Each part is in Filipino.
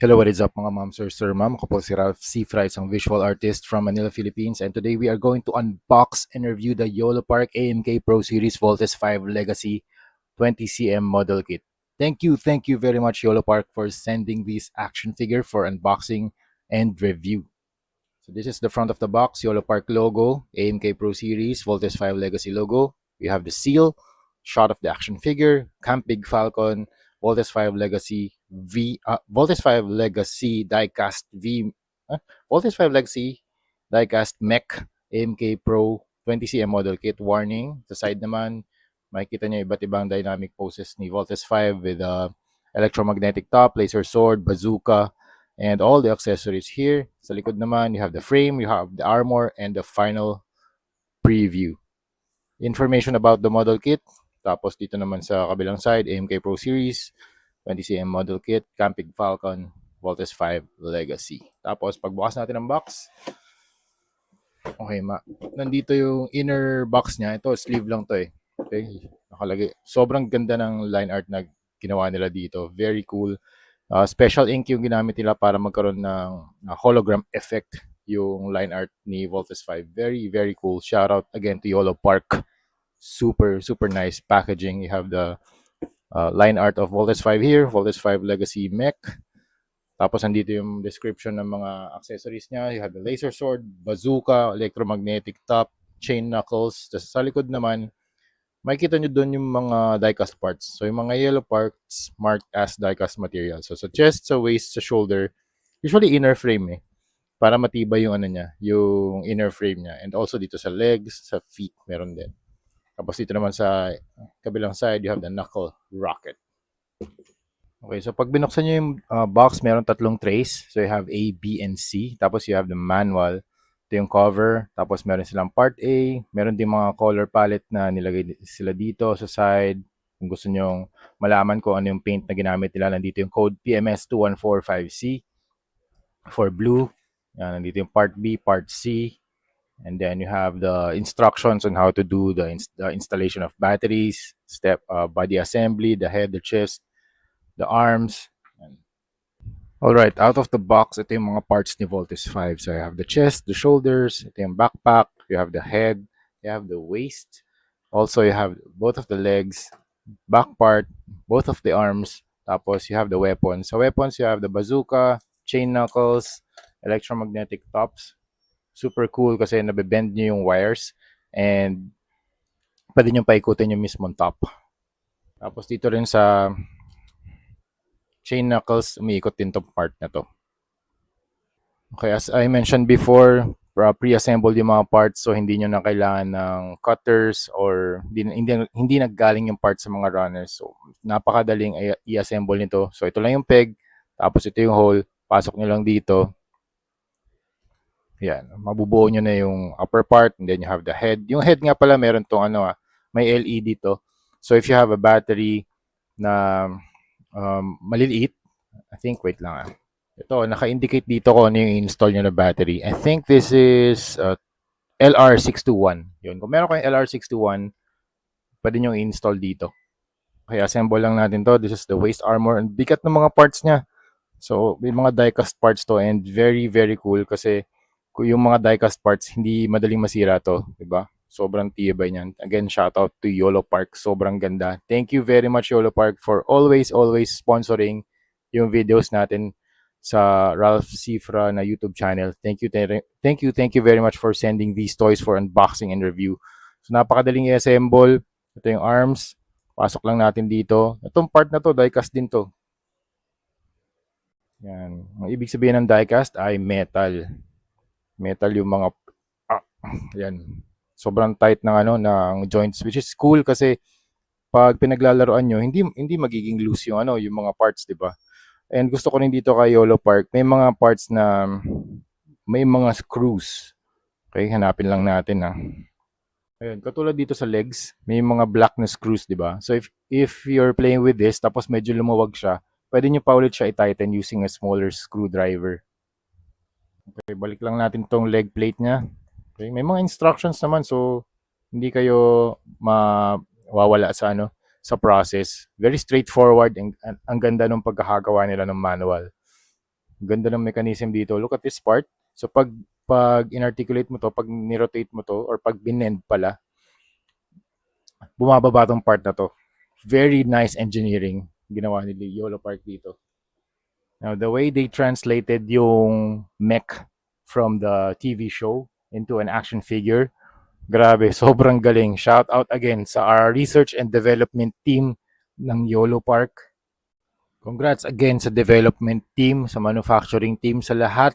Hello, what is up mga ma'am, sir, ma'am? Ako po si Ralph C. Fry, isang visual artist from Manila, Philippines. And today we are going to unbox and review the YOLO Park AMK Pro Series Voltes 5 Legacy 20cm model kit. Thank you very much YOLO Park for sending this action figure for unboxing and review. So this is the front of the box, YOLO Park logo, AMK Pro Series, Voltes 5 Legacy logo. We have the seal, shot of the action figure, Camp Big Falcon, Voltes 5 Legacy Voltes 5 Legacy Diecast Voltes 5 Legacy Diecast Mech AMK Pro 20cm model kit. Warning, sa side naman, makikita niyo iba't ibang dynamic poses ni Voltes 5 with electromagnetic top, laser sword, bazooka, and all the accessories here. Sa likod naman, you have the frame, you have the armor, and the final preview. Information about the model kit. Tapos dito naman sa kabilang side, AMK Pro Series, 20cm model kit, Camping Falcon, Voltes 5 Legacy. Tapos pagbukas natin ng box, okay, nandito yung inner box niya. Ito, sleeve lang to eh. Okay, nakalagay. Sobrang ganda ng line art na ginawa nila dito. Very cool. Special ink yung ginamit nila para magkaroon ng hologram effect yung line art ni Voltes 5. Very cool. Shout out again to YOLO Park. Super nice packaging. You have the line art of Voltes 5 here, Voltes 5 Legacy Mech. Tapos andito yung description ng mga accessories niya. You have the laser sword, bazooka, electromagnetic top, chain knuckles. Tapos sa likod naman, makikita nyo doon yung mga diecast parts. So yung mga yellow parts marked as diecast material. So sa chest, sa waist, sa shoulder, usually inner frame eh. Para matibay yung ano niya, yung inner frame niya. And also dito sa legs, sa feet, meron din. Tapos dito naman sa kabilang side, you have the knuckle rocket. Okay, so pag binuksan nyo yung box, meron tatlong trays. So you have A, B, and C. Tapos you have the manual. Ito yung cover. Tapos meron silang part A. Meron din mga color palette na nilagay sila dito sa side. Kung gusto nyo malaman kung ano yung paint na ginamit nila, nandito yung code PMS2145C for blue. Yan, nandito yung part B, part C. And then you have the instructions on how to do the installation of batteries, body assembly, the head, the chest, the arms. Alright, out of the box, ito yung mga parts ni Voltes 5. So you have the chest, the shoulders, ito yung backpack, you have the head, you have the waist. Also, you have both of the legs, back part, both of the arms. Tapos you have the weapons. So weapons, you have the bazooka, chain knuckles, electromagnetic tops. Super cool kasi nabibend nyo yung wires and pwede nyo paikutin yung mismong top. Tapos dito rin sa chain knuckles, umiikot din tong part na to. Okay, as I mentioned before, pre-assembled yung mga parts so hindi nyo na kailangan ng cutters or hindi naggaling yung parts sa mga runners. So napakadaling i-assemble nito. So ito lang yung peg, tapos ito yung hole, pasok nyo lang dito. Yan, mabubuo nyo na yung upper part and then you have the head. Yung head nga pala meron tong may LED to. So if you have a battery na maliliit, I think, wait lang Ito, naka-indicate dito kung ano yung install nyo na battery. I think this is LR621. Yun, kung meron kayong LR621, pwede nyo i-install dito. Okay, assemble lang natin to. This is the waist armor. Ang bigat ng mga parts niya. So, may mga diecast parts to and very cool kasi yung mga diecast parts, hindi madaling masira to, diba? Sobrang tibay niyan. Again, shout out to YOLO Park. Sobrang ganda. Thank you very much YOLO Park for always sponsoring yung videos natin sa Ralph Cifra na YouTube channel. Thank you very much for sending these toys for unboxing and review. So napakadaling i-assemble. Ito yung arms. Pasok lang natin dito. Itong part na to, diecast din to. Yan. Ang ibig sabihin ng diecast ay metal. Metal yung mga yan. Sobrang tight ng joints, which is cool kasi pag pinaglalaroan nyo, hindi magiging loose yung yung mga parts, 'di ba? And gusto ko rin dito kay YOLO Park, may mga parts na may mga screws. Okay, hanapin lang natin Ayun, katulad dito sa legs, may mga black na screws, 'di ba? So if you're playing with this tapos medyo lumuwag siya, pwede nyo pa ulit siya i-tighten using a smaller screwdriver. Okay, balik lang natin tong leg plate niya. Okay, may mga instructions naman so hindi kayo mawawala sa sa process. Very straightforward and ang ganda ng pagkakagawa nila ng manual. Ganda ng mechanism dito. Look at this part. So pag inarticulate mo to, pag nirotate mo to, or pag binend pala, bumababa tong part na to. Very nice engineering ginawa ni Yolo Park dito. Now, the way they translated yung mech from the TV show into an action figure, grabe, sobrang galing. Shout out again sa our research and development team ng Yolo Park. Congrats again sa development team, sa manufacturing team, sa lahat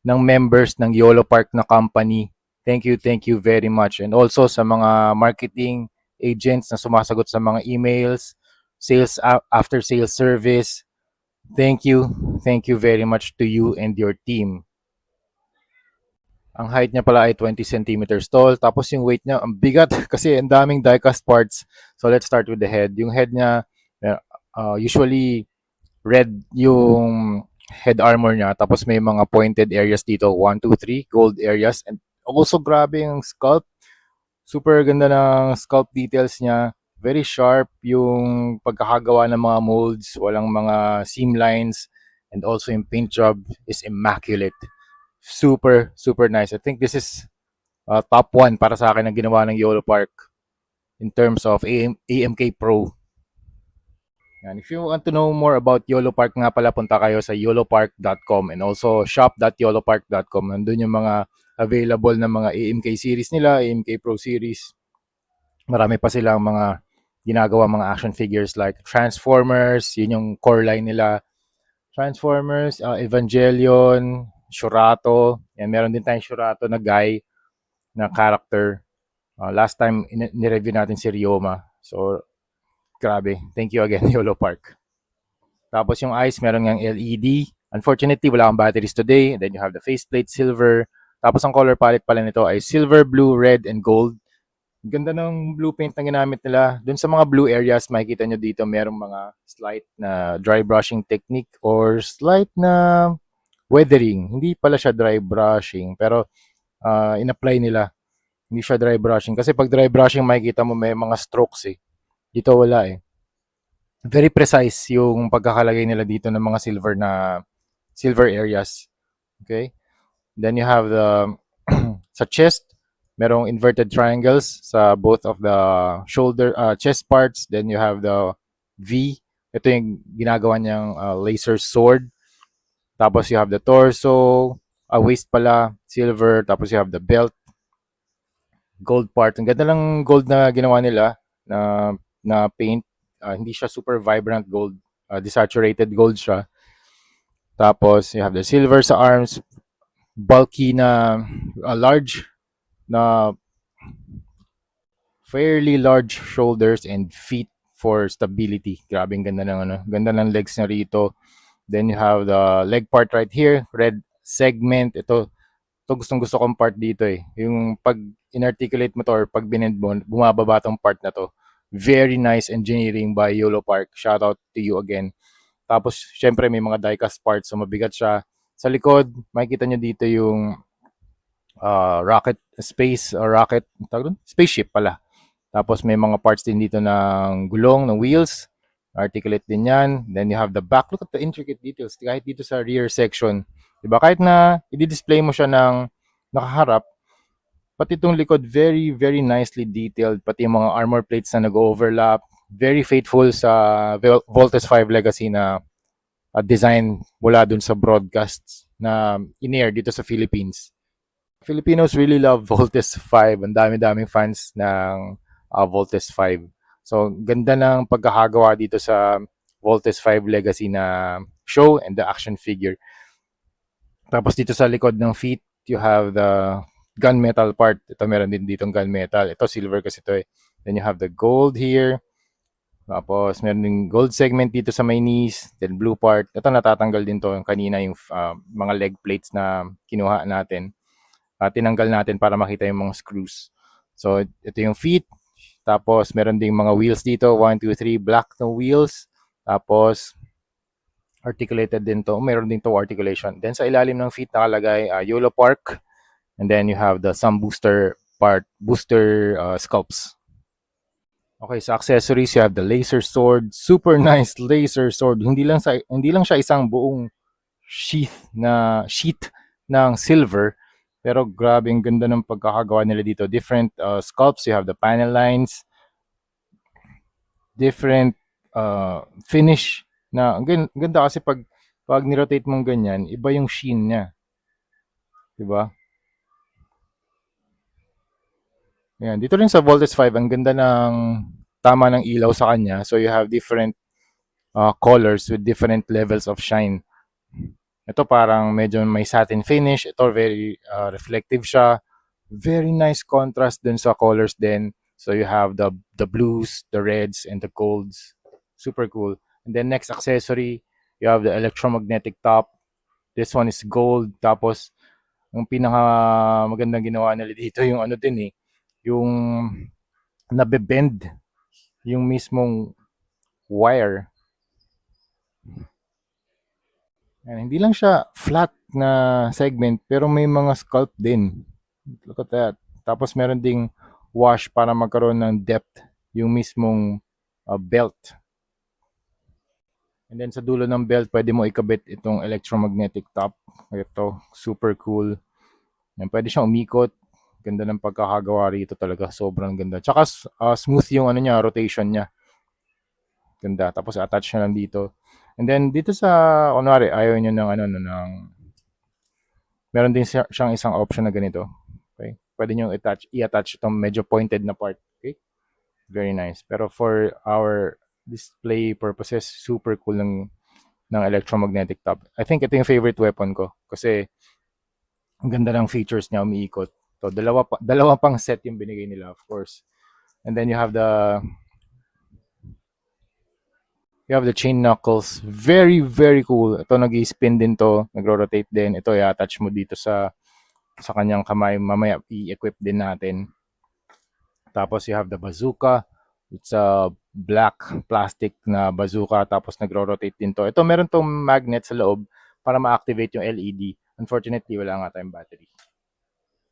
ng members ng Yolo Park na company. Thank you very much. And also sa mga marketing agents na sumasagot sa mga emails, sales after sales service. Thank you. Thank you very much to you and your team. Ang height niya pala ay 20 centimeters tall. Tapos yung weight niya, ang bigat kasi ang daming die-cast parts. So let's start with the head. Yung head niya, usually red yung head armor niya. Tapos may mga pointed areas dito. 1, 2, 3. Gold areas. And also grabe yung sculpt. Super ganda ng sculpt details niya. Very sharp yung pagkakagawa ng mga molds. Walang mga seam lines. And also yung paint job is immaculate. Super, super nice. I think this is top 1 para sa akin ang ginawa ng Yolo Park in terms of AMK Pro. And if you want to know more about Yolo Park nga pala, punta kayo sa yolopark.com and also shop.yolopark.com. Nandun yung mga available na mga AMK series nila, AMK Pro series. Marami pa silang mga ginagawa mga action figures like Transformers, yun yung core line nila. Transformers, Evangelion, Shurato. Yan, meron din tayong Shurato na guy na character. Last time, nireview natin si Ryoma. So, grabe. Thank you again, Yolo Park. Tapos yung eyes, meron ngang LED. Unfortunately, wala akong batteries today. And then you have the faceplate, silver. Tapos ang color palette pala nito ay silver, blue, red, and gold. Ganda ng blue paint na ginamit nila. Doon sa mga blue areas, makikita nyo dito merong mga slight na dry brushing technique or slight na weathering. Hindi pala siya dry brushing, pero in-apply nila. Hindi siya dry brushing. Kasi pag dry brushing, makikita mo may mga strokes eh. Dito wala eh. Very precise yung pagkakalagay nila dito ng mga silver areas. Okay? Then you have the sa chest, merong inverted triangles sa both of the shoulder chest parts. Then you have the V. Ito yung ginagawa niyang laser sword. Tapos you have the torso, waist pala, silver. Tapos you have the belt, gold part. Ang ganda lang gold na ginawa nila na paint. Hindi siya super vibrant gold. Desaturated gold siya. Tapos you have the silver sa arms, bulky na large na fairly large shoulders and feet for stability. Grabe ang ganda ng ganda ng legs na rito. Then you have the leg part right here, red segment. Ito gustong-gusto kong part dito eh. Yung pag inarticulate mo to or pag binend mo, bumababa tong part na to. Very nice engineering by Yolo Park. Shout out to you again. Tapos, syempre may mga die-cast parts, so mabigat siya. Sa likod, makikita nyo dito yung spaceship pala. Tapos may mga parts din dito ng gulong, ng wheels. Articulate din yan. Then you have the back. Look at the intricate details. Kahit dito sa rear section. Diba? Kahit na i-display mo siya ng nakaharap, pati itong likod, very, very nicely detailed. Pati yung mga armor plates na nag-overlap. Very faithful sa Voltes 5 Legacy na design mula dun sa broadcasts na in-air dito sa Philippines. Filipinos really love Voltes 5. Ang dami-daming fans ng Voltes 5. So, ganda ng pagkakagawa dito sa Voltes 5 Legacy na show and the action figure. Tapos dito sa likod ng feet, you have the gunmetal part. Ito meron din ditong gunmetal. Ito silver kasi ito eh. Then you have the gold here. Tapos meron din gold segment dito sa may knees. Then blue part. Ito natatanggal din to kanina yung mga leg plates na kinuha natin. Tinanggal natin para makita yung mga screws. So ito yung feet. Tapos meron ding mga wheels dito. 1, 2, 3 black na wheels. Tapos articulated din to. Meron din to articulation. Then sa ilalim ng feet nakalagay Yolo Park. And then you have the some booster sculpts. Okay, sa accessories you have the laser sword. Super nice laser sword. Hindi lang siya isang buong sheet ng silver. Pero grabe ang ganda ng pagkakagawa nila dito. Different sculpts, you have the panel lines, different finish na ang ganda kasi pag ni-rotate mong ganyan, iba yung sheen niya, 'di ba? Ayan, dito rin sa Voltes 5, ang ganda ng tama ng ilaw sa kanya. So you have different colors with different levels of shine. Ito parang medyo may satin finish. Ito very reflective siya. Very nice contrast dun sa colors din. So you have the blues, the reds, and the golds. Super cool. And then next accessory, you have the electromagnetic top. This one is gold. Tapos, ang pinaka magandang ginawa nila dito yung ano din eh, yung nabe-bend yung mismong wire. And hindi lang siya flat na segment pero may mga sculpt din. Look at that. Tapos meron ding wash para magkaroon ng depth yung mismong belt. And then sa dulo ng belt, pwede mo ikabit itong electromagnetic top. Ito, super cool. Yan, pwede siyang umikot. Ganda ng pagkakagawa rito talaga. Sobrang ganda. Tsaka smooth yung ano niya, rotation niya. Ganda. Tapos attach na lang dito. And then dito sa, kunwari, ayaw nyo ng ano, meron din siyang isang option na ganito. Okay? Pwede nyo i-attach itong medyo pointed na part. Okay? Very nice. Pero for our display purposes, super cool ng electromagnetic top. I think ito yung favorite weapon ko. Kasi ang ganda ng features niya, umiikot. So, dalawa pang set yung binigay nila, of course. And then you have the chain knuckles. Very, very cool. Ito, nag-i-spin din to. Nagro-rotate din. Ito, i-attach mo dito sa kanyang kamay. Mamaya, i-equip din natin. Tapos, you have the bazooka. It's a black plastic na bazooka. Tapos, nagro-rotate din to. Ito, meron tong magnet sa loob para ma-activate yung LED. Unfortunately, wala nga tayong battery.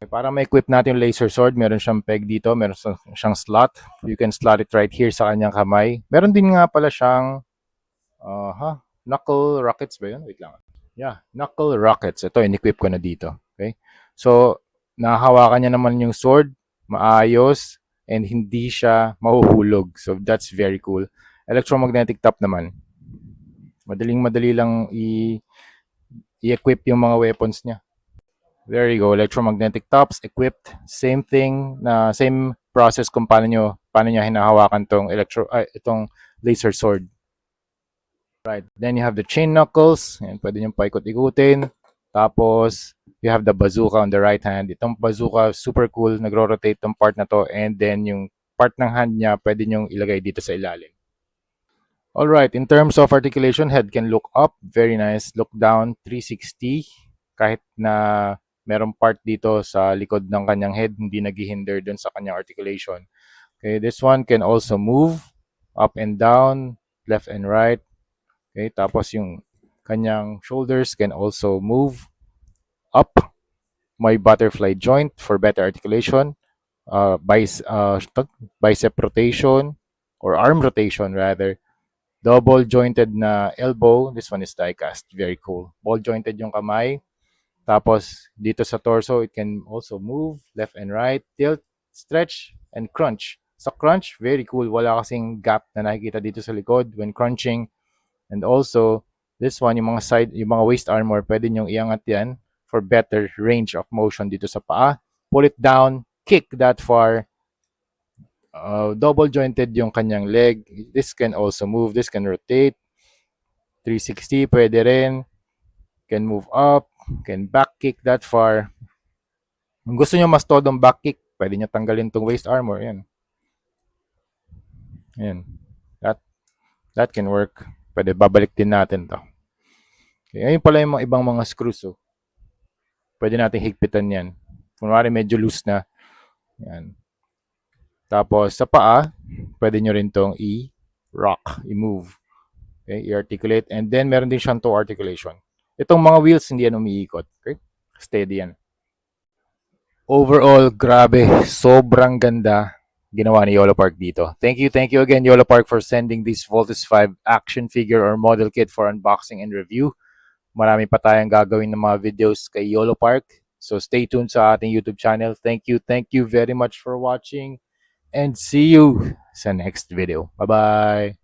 Para ma-equip natin yung laser sword, meron siyang peg dito, meron siyang slot. You can slot it right here sa kanyang kamay. Meron din nga pala siyang knuckle rockets ba yun? Wait lang. Yeah, knuckle rockets. Ito, in-equip ko na dito. Okay? So, nahahawakan niya naman yung sword, maayos, and hindi siya mahuhulog. So, that's very cool. Electromagnetic top naman. Madaling-madali lang i-equip yung mga weapons niya. There you go, electromagnetic tops equipped. Same thing, same process kung paano niya hinahawakan itong laser sword. Right. Then you have the chain knuckles, and pwede niyo paikot-ikutin. Tapos you have the bazooka on the right hand. Itong bazooka super cool, nagro-rotate tong part na to, and then yung part ng hand niya pwede niyo ilagay dito sa ilalim. All right, in terms of articulation, head can look up, very nice. Look down, 360. Kahit na merong part dito sa likod ng kanyang head, hindi naghihinder dun sa kanyang articulation. Okay, this one can also move up and down, left and right. Okay, tapos yung kanyang shoulders can also move up. May butterfly joint for better articulation. Bicep rotation or arm rotation rather. Double jointed na elbow. This one is die cast. Very cool. Ball jointed yung kamay. Tapos, dito sa torso, it can also move left and right, tilt, stretch, and crunch. Sa crunch, very cool. Wala kasing gap na nakikita dito sa likod when crunching. And also, this one, yung mga waist armor, pwede nyong iangat yan for better range of motion dito sa paa. Pull it down, kick that far. Double jointed yung kanyang leg. This can also move. This can rotate. 360, pwede rin. Can move up. Can back kick that far. Kung gusto nyo mas todong back kick, pwede nyo tanggalin tong waist armor. Yan. Yan. That can work. Pwede babalik din natin to. Okay, ayun pala yung mga ibang mga screws. Oh. Pwede natin higpitan yan. Kunwari medyo loose na. Yan. Tapos sa paa, pwede nyo rin tong i-rock, i-move. Okay, i-articulate. And then meron din siyang toe articulation. Itong mga wheels, hindi yan umiikot. Okay? Steady yan. Overall, grabe. Sobrang ganda ginawa ni YOLO Park dito. Thank you again, YOLO Park, for sending this Voltes 5 action figure or model kit for unboxing and review. Marami pa tayong gagawin ng mga videos kay YOLO Park. So stay tuned sa ating YouTube channel. Thank you very much for watching and see you sa next video. Bye-bye!